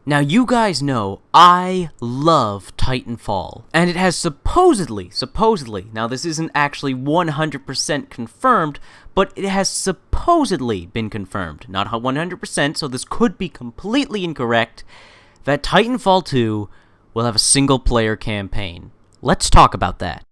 Now you guys know I love Titanfall, and it has supposedly, now this isn't actually 100% confirmed, but it has supposedly been confirmed, not 100%, so this could be completely incorrect, that Titanfall 2 will have a single-player campaign. Let's talk about that.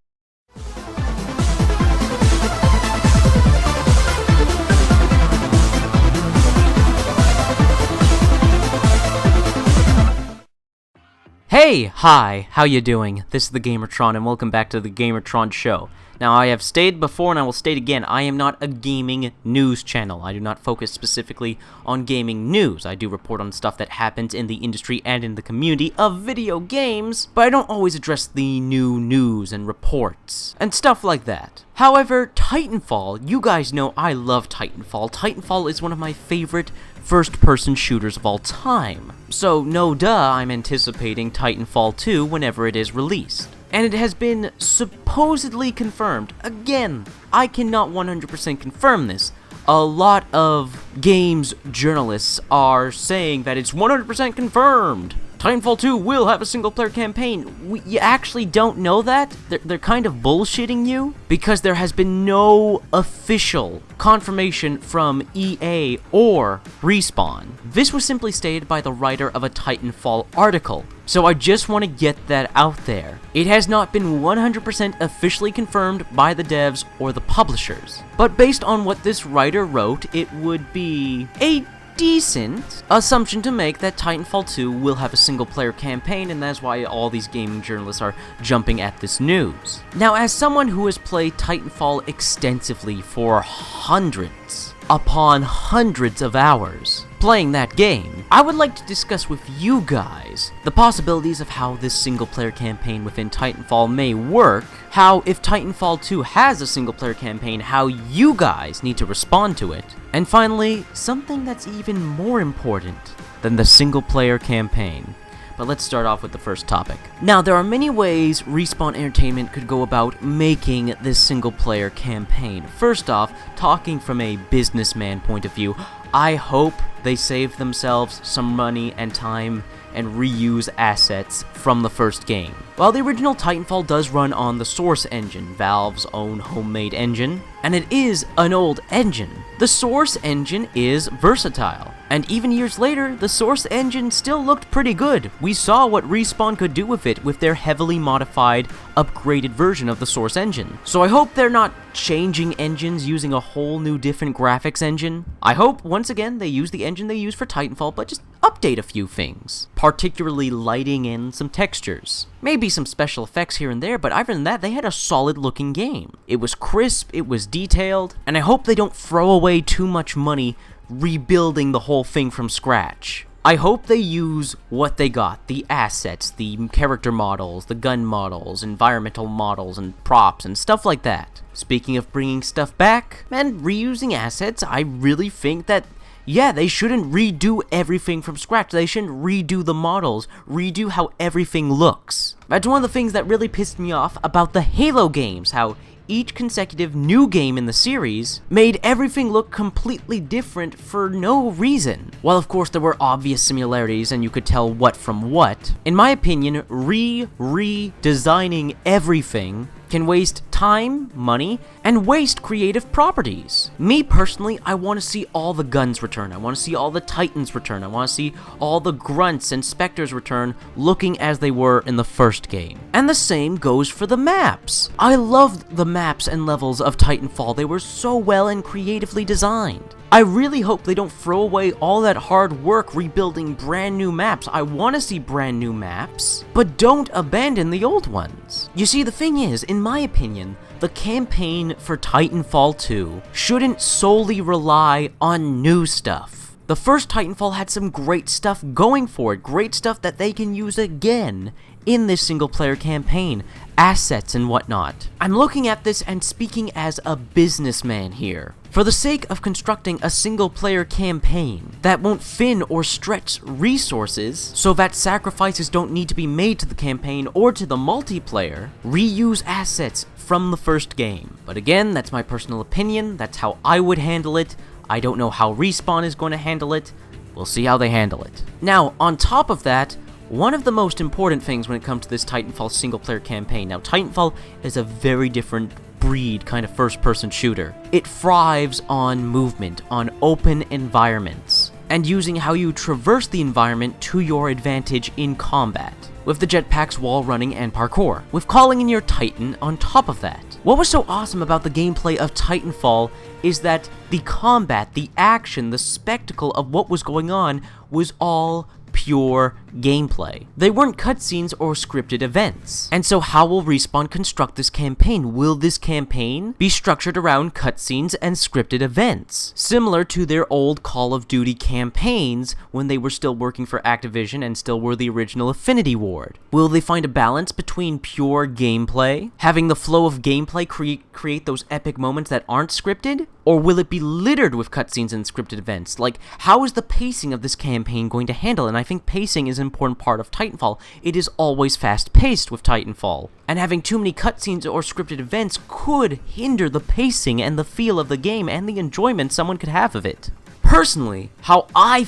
Hi, how you doing? This is the Gamertron, and welcome back to the Gamertron Show. Now, I have stated before, and I will state again, I am not a gaming news channel. I do not focus specifically on gaming news. I do report on stuff that happens in the industry and in the community of video games, but I don't always address the new news and reports, and stuff like that. However, Titanfall, you guys know I love Titanfall. Titanfall is one of my favorite first-person shooters of all time. So, no duh, I'm anticipating Titanfall 2 whenever it is released. And it has been supposedly confirmed. Again, I cannot 100% confirm this. A lot of games journalists are saying that it's 100% confirmed. Titanfall 2 will have a single-player campaign. You actually don't know that? They're kind of bullshitting you? Because there has been no official confirmation from EA or Respawn. This was simply stated by the writer of a Titanfall article. So I just want to get that out there. It has not been 100% officially confirmed by the devs or the publishers. But based on what this writer wrote, it would be a decent assumption to make that Titanfall 2 will have a single-player campaign, and that's why all these gaming journalists are jumping at this news. Now, as someone who has played Titanfall extensively for hundreds upon hundreds of hours playing that game, I would like to discuss with you guys the possibilities of how this single-player campaign within Titanfall may work, how if Titanfall 2 has a single-player campaign, how you guys need to respond to it, and finally, something that's even more important than the single-player campaign. But let's start off with the first topic. Now, there are many ways Respawn Entertainment could go about making this single-player campaign. First off, talking from a businessman point of view, I hope they save themselves some money and time and reuse assets from the first game. While the original Titanfall does run on the Source engine, Valve's own homemade engine, and it is an old engine, the Source engine is versatile. And even years later, the Source engine still looked pretty good. We saw what Respawn could do with it with their heavily modified, upgraded version of the Source engine. So I hope they're not changing engines using a whole new different graphics engine. I hope, once again, they use the engine they use for Titanfall, but just update a few things. Particularly lighting in some textures. Maybe some special effects here and there, but other than that, they had a solid looking game. It was crisp, it was detailed, and I hope they don't throw away too much money rebuilding the whole thing from scratch. I hope they use what they got, the assets, the character models, the gun models, environmental models, and props, and stuff like that. Speaking of bringing stuff back and reusing assets, I really think that yeah, they shouldn't redo everything from scratch. They shouldn't redo the models, redo how everything looks. That's one of the things that really pissed me off about the Halo games, how each consecutive new game in the series made everything look completely different for no reason. While of course there were obvious similarities and you could tell what from what, in my opinion, redesigning everything can waste time, money, and waste creative properties. Me personally, I want to see all the guns return. I want to see all the Titans return. I want to see all the grunts and specters return looking as they were in the first game. And the same goes for the maps. I loved the maps and levels of Titanfall. They were so well and creatively designed. I really hope they don't throw away all that hard work rebuilding brand new maps. I want to see brand new maps, but don't abandon the old ones. You see, the thing is, in my opinion, the campaign for Titanfall 2 shouldn't solely rely on new stuff. The first Titanfall had some great stuff going for it, great stuff that they can use again in this single-player campaign, assets and whatnot. I'm looking at this and speaking as a businessman here. For the sake of constructing a single-player campaign that won't thin or stretch resources so that sacrifices don't need to be made to the campaign or to the multiplayer, reuse assets from the first game. But again, that's my personal opinion, that's how I would handle it. I don't know how Respawn is going to handle it. We'll see how they handle it. Now, on top of that, one of the most important things when it comes to this Titanfall single-player campaign. Now, Titanfall is a very different breed kind of first-person shooter. It thrives on movement, on open environments, and using how you traverse the environment to your advantage in combat, with the jetpacks, wall running, and parkour, with calling in your Titan on top of that. What was so awesome about the gameplay of Titanfall is that the combat, the action, the spectacle of what was going on was all pure gameplay. They weren't cutscenes or scripted events. And so how will Respawn construct this campaign? Will this campaign be structured around cutscenes and scripted events, similar to their old Call of Duty campaigns when they were still working for Activision and still were the original Affinity Ward? Will they find a balance between pure gameplay, having the flow of gameplay create those epic moments that aren't scripted? Or will it be littered with cutscenes and scripted events? Like, how is the pacing of this campaign going to handle? And I think pacing is an important part of Titanfall. It is always fast-paced with Titanfall. And having too many cutscenes or scripted events could hinder the pacing and the feel of the game and the enjoyment someone could have of it. Personally, how I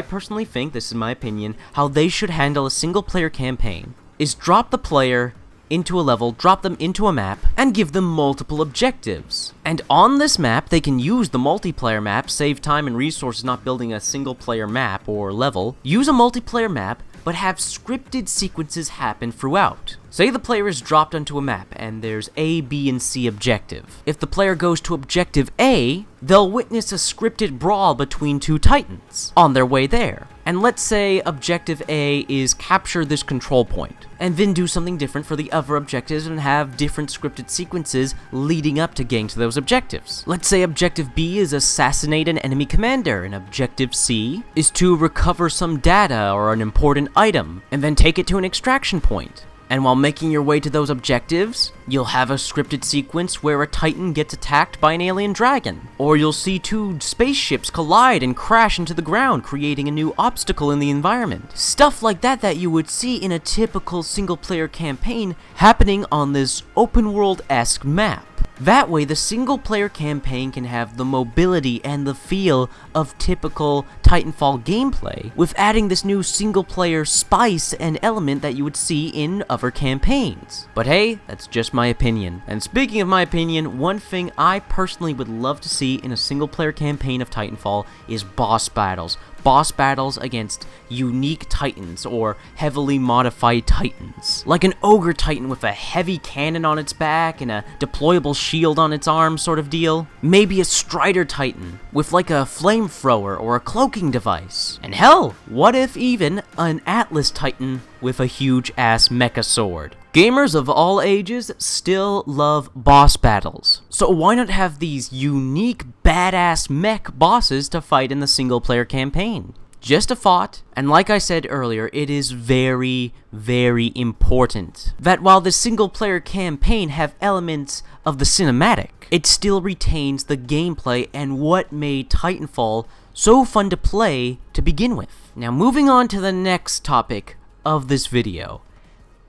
personally think, this is my opinion, how they should handle a single-player campaign is drop the player into a level, drop them into a map, and give them multiple objectives. And on this map, they can use the multiplayer map, save time and resources not building a single-player map or level, use a multiplayer map, but have scripted sequences happen throughout. Say the player is dropped onto a map, and there's A, B, and C objective. If the player goes to objective A, they'll witness a scripted brawl between two titans on their way there. And let's say objective A is capture this control point, and then do something different for the other objectives and have different scripted sequences leading up to getting to those objectives. Let's say objective B is assassinate an enemy commander, and objective C is to recover some data or an important item, and then take it to an extraction point. And while making your way to those objectives, you'll have a scripted sequence where a Titan gets attacked by an alien dragon. Or you'll see two spaceships collide and crash into the ground, creating a new obstacle in the environment. Stuff like that you would see in a typical single-player campaign happening on this open-world-esque map. That way, the single-player campaign can have the mobility and the feel of typical Titanfall gameplay, with adding this new single-player spice and element that you would see in other campaigns. But hey, that's just my opinion. And speaking of my opinion, one thing I personally would love to see in a single-player campaign of Titanfall is boss battles. Boss battles against unique titans or heavily modified titans. Like an ogre titan with a heavy cannon on its back and a deployable shield on its arm sort of deal. Maybe a strider titan with like a flamethrower or a cloaking device. And hell, what if even an Atlas titan with a huge ass mecha sword? Gamers of all ages still love boss battles, so why not have these unique badass mech bosses to fight in the single-player campaign? Just a thought, and like I said earlier, it is very, very important that while the single-player campaign have elements of the cinematic, it still retains the gameplay and what made Titanfall so fun to play to begin with. Now moving on to the next topic of this video.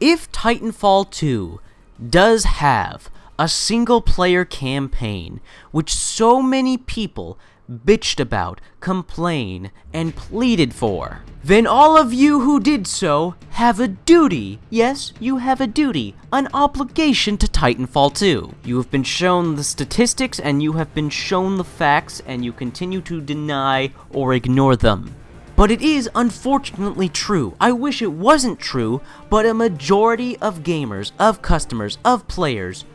If Titanfall 2 does have a single-player campaign, which so many people bitched about, complained, and pleaded for, then all of you who did so have a duty. Yes, you have a duty, an obligation to Titanfall 2. You have been shown the statistics, and you have been shown the facts, and you continue to deny or ignore them. But it is unfortunately true. I wish it wasn't true, but a majority of gamers, of customers, of players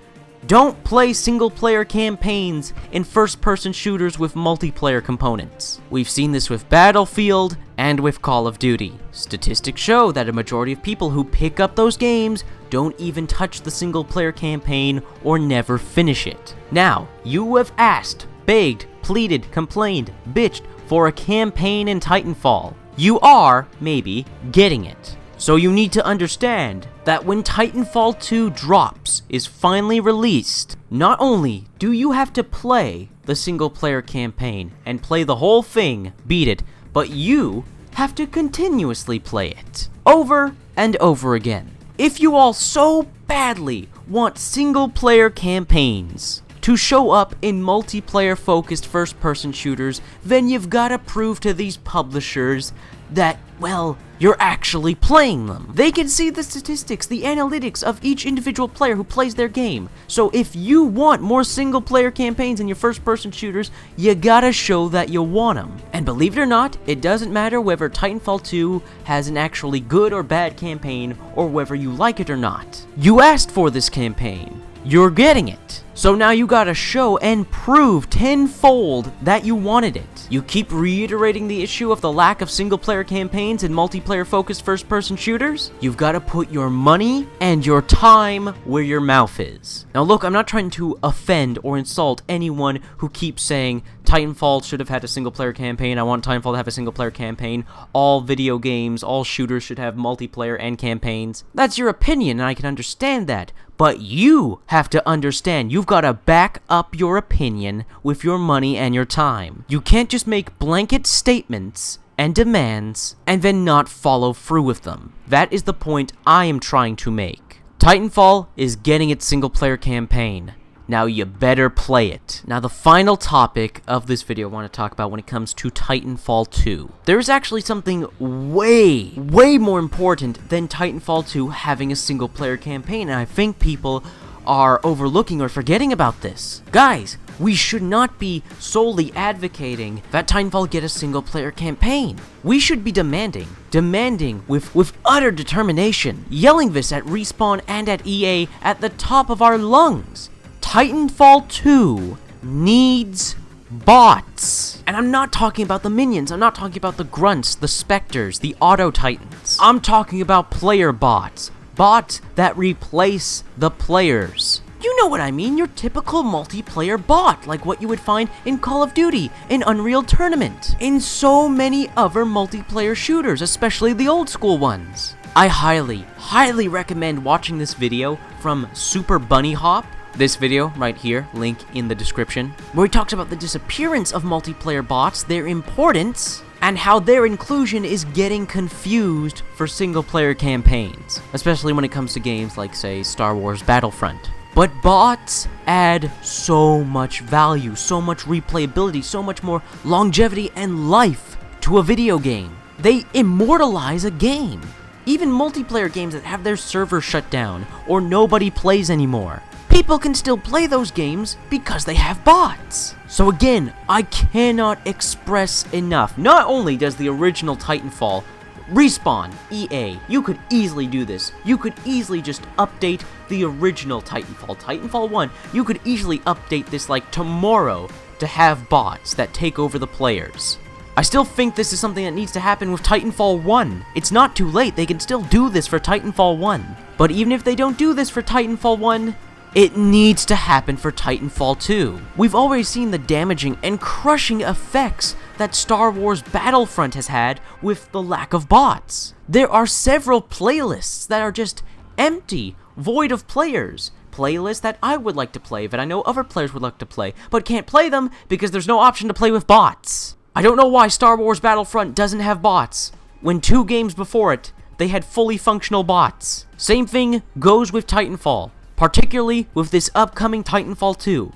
don't play single-player campaigns in first-person shooters with multiplayer components. We've seen this with Battlefield and with Call of Duty. Statistics show that a majority of people who pick up those games don't even touch the single-player campaign or never finish it. Now, you have asked, begged, pleaded, complained, bitched for a campaign in Titanfall. You are, maybe, getting it. So you need to understand that when Titanfall 2 drops, is finally released, not only do you have to play the single-player campaign and play the whole thing, beat it, but you have to continuously play it, over and over again. If you all so badly want single-player campaigns to show up in multiplayer-focused first-person shooters, then you've gotta prove to these publishers that, well, you're actually playing them. They can see the statistics, the analytics of each individual player who plays their game. So if you want more single-player campaigns in your first-person shooters, you gotta show that you want them. And believe it or not, it doesn't matter whether Titanfall 2 has an actually good or bad campaign, or whether you like it or not. You asked for this campaign. You're getting it. So now you gotta show and prove tenfold that you wanted it. You keep reiterating the issue of the lack of single-player campaigns in multiplayer-focused first-person shooters? You've gotta put your money and your time where your mouth is. Now look, I'm not trying to offend or insult anyone who keeps saying Titanfall should have had a single-player campaign, I want Titanfall to have a single-player campaign, all video games, all shooters should have multiplayer and campaigns. That's your opinion, and I can understand that. But you have to understand, you've got to back up your opinion with your money and your time. You can't just make blanket statements and demands and then not follow through with them. That is the point I am trying to make. Titanfall is getting its single-player campaign. Now you better play it. Now the final topic of this video I want to talk about when it comes to Titanfall 2. There's actually something way more important than Titanfall 2 having a single player campaign, and I think people are overlooking or forgetting about this. Guys, we should not be solely advocating that Titanfall get a single player campaign. We should be demanding with utter determination, yelling this at Respawn and at EA at the top of our lungs. Titanfall 2 needs bots. And I'm not talking about the minions, I'm not talking about the grunts, the specters, the auto-titans. I'm talking about player bots. Bots that replace the players. You know what I mean, your typical multiplayer bot, like what you would find in Call of Duty, in Unreal Tournament, in so many other multiplayer shooters, especially the old school ones. I highly recommend watching this video from Super Bunny Hop. This video right here, link in the description, where he talks about the disappearance of multiplayer bots, their importance, and how their inclusion is getting confused for single-player campaigns, especially when it comes to games like, say, Star Wars Battlefront. But bots add so much value, so much replayability, so much more longevity and life to a video game. They immortalize a game. Even multiplayer games that have their server shut down, or nobody plays anymore. People can still play those games because they have bots. So again, I cannot express enough. Not only does the original Titanfall, Respawn, EA, you could easily do this. You could easily just update the original Titanfall, Titanfall 1. You could easily update this like tomorrow to have bots that take over the players. I still think this is something that needs to happen with Titanfall 1. It's not too late, they can still do this for Titanfall 1. But even if they don't do this for Titanfall 1, it needs to happen for Titanfall 2. We've already seen the damaging and crushing effects that Star Wars Battlefront has had with the lack of bots. There are several playlists that are just empty, void of players. Playlists that I would like to play, that I know other players would like to play, but can't play them because there's no option to play with bots. I don't know why Star Wars Battlefront doesn't have bots, when 2 games before it, they had fully functional bots. Same thing goes with Titanfall. Particularly with this upcoming Titanfall 2.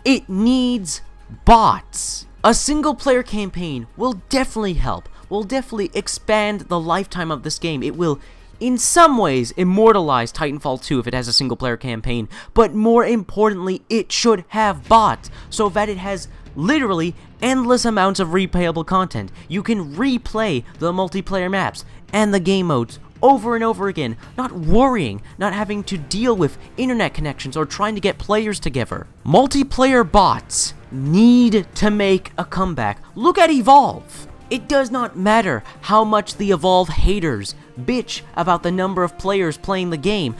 It needs bots. A single-player campaign will definitely help, will definitely expand the lifetime of this game. It will, in some ways, immortalize Titanfall 2 if it has a single-player campaign, but more importantly, it should have bots, so that it has literally endless amounts of replayable content. You can replay the multiplayer maps and the game modes over and over again, not worrying, not having to deal with internet connections or trying to get players together. Multiplayer bots need to make a comeback. Look at Evolve. It does not matter how much the Evolve haters bitch about the number of players playing the game.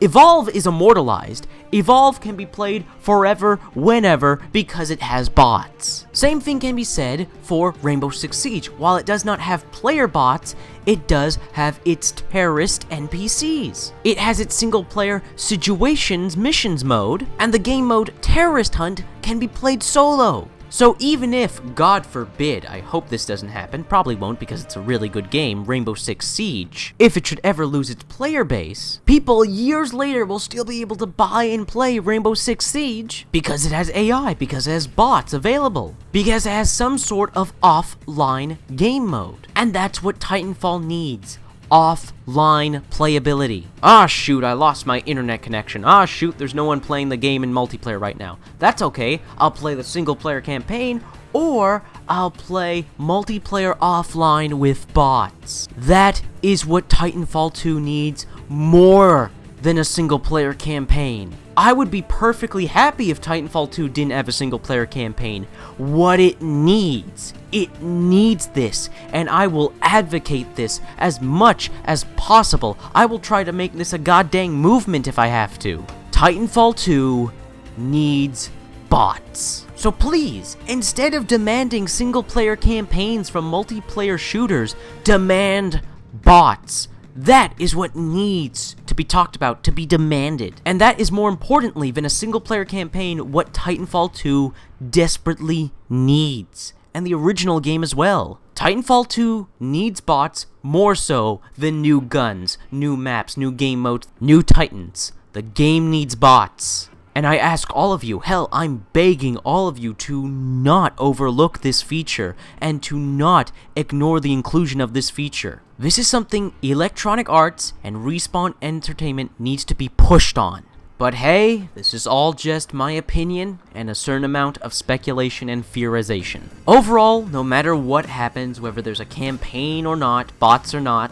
Evolve is immortalized. Evolve can be played forever, whenever, because it has bots. Same thing can be said for Rainbow Six Siege. While it does not have player bots, it does have its terrorist NPCs. It has its single-player situations missions mode, and the game mode Terrorist Hunt can be played solo. So even if, God forbid, I hope this doesn't happen, probably won't because it's a really good game, Rainbow Six Siege, if it should ever lose its player base, people years later will still be able to buy and play Rainbow Six Siege because it has AI, because it has bots available, because it has some sort of offline game mode. And that's what Titanfall needs. Offline playability. Ah shoot, I lost my internet connection. Ah shoot, there's no one playing the game in multiplayer right now. That's okay, I'll play the single player campaign, or I'll play multiplayer offline with bots. That is what Titanfall 2 needs more than a single player campaign. I would be perfectly happy if Titanfall 2 didn't have a single player campaign. What it needs this, and I will advocate this as much as possible. I will try to make this a goddamn movement if I have to. Titanfall 2 needs bots. So please, instead of demanding single player campaigns from multiplayer shooters, demand bots. That is what needs to be talked about, to be demanded. And that is more importantly than a single player campaign what Titanfall 2 desperately needs. And the original game as well. Titanfall 2 needs bots more so than new guns, new maps, new game modes, new Titans. The game needs bots. And I ask all of you, hell, I'm begging all of you to not overlook this feature and to not ignore the inclusion of this feature. This is something Electronic Arts and Respawn Entertainment needs to be pushed on. But hey, this is all just my opinion and a certain amount of speculation and theorization. Overall, no matter what happens, whether there's a campaign or not, bots or not,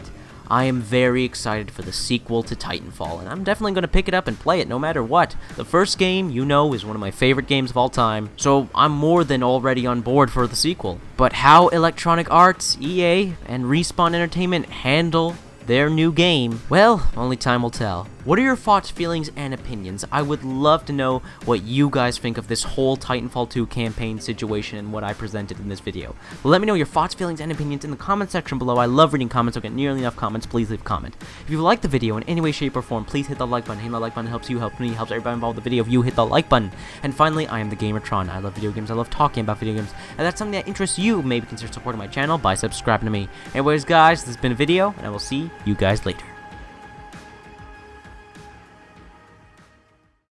I am very excited for the sequel to Titanfall, and I'm definitely going to pick it up and play it no matter what. The first game, you know, is one of my favorite games of all time, so I'm more than already on board for the sequel. But how Electronic Arts, EA, and Respawn Entertainment handle their new game, well, only time will tell. What are your thoughts, feelings, and opinions? I would love to know what you guys think of this whole Titanfall 2 campaign situation and what I presented in this video. Let me know your thoughts, feelings, and opinions in the comment section below. I love reading comments. I'll get nearly enough comments. Please leave a comment. If you liked the video in any way, shape, or form, please hit the like button. Hitting the like button helps you, helps me, helps everybody involved in the video. If you hit the like button. And finally, I am the Gamertron. I love video games. I love talking about video games. And that's something that interests you. Maybe consider supporting my channel by subscribing to me. Anyways, guys, this has been a video, and I will see you guys later.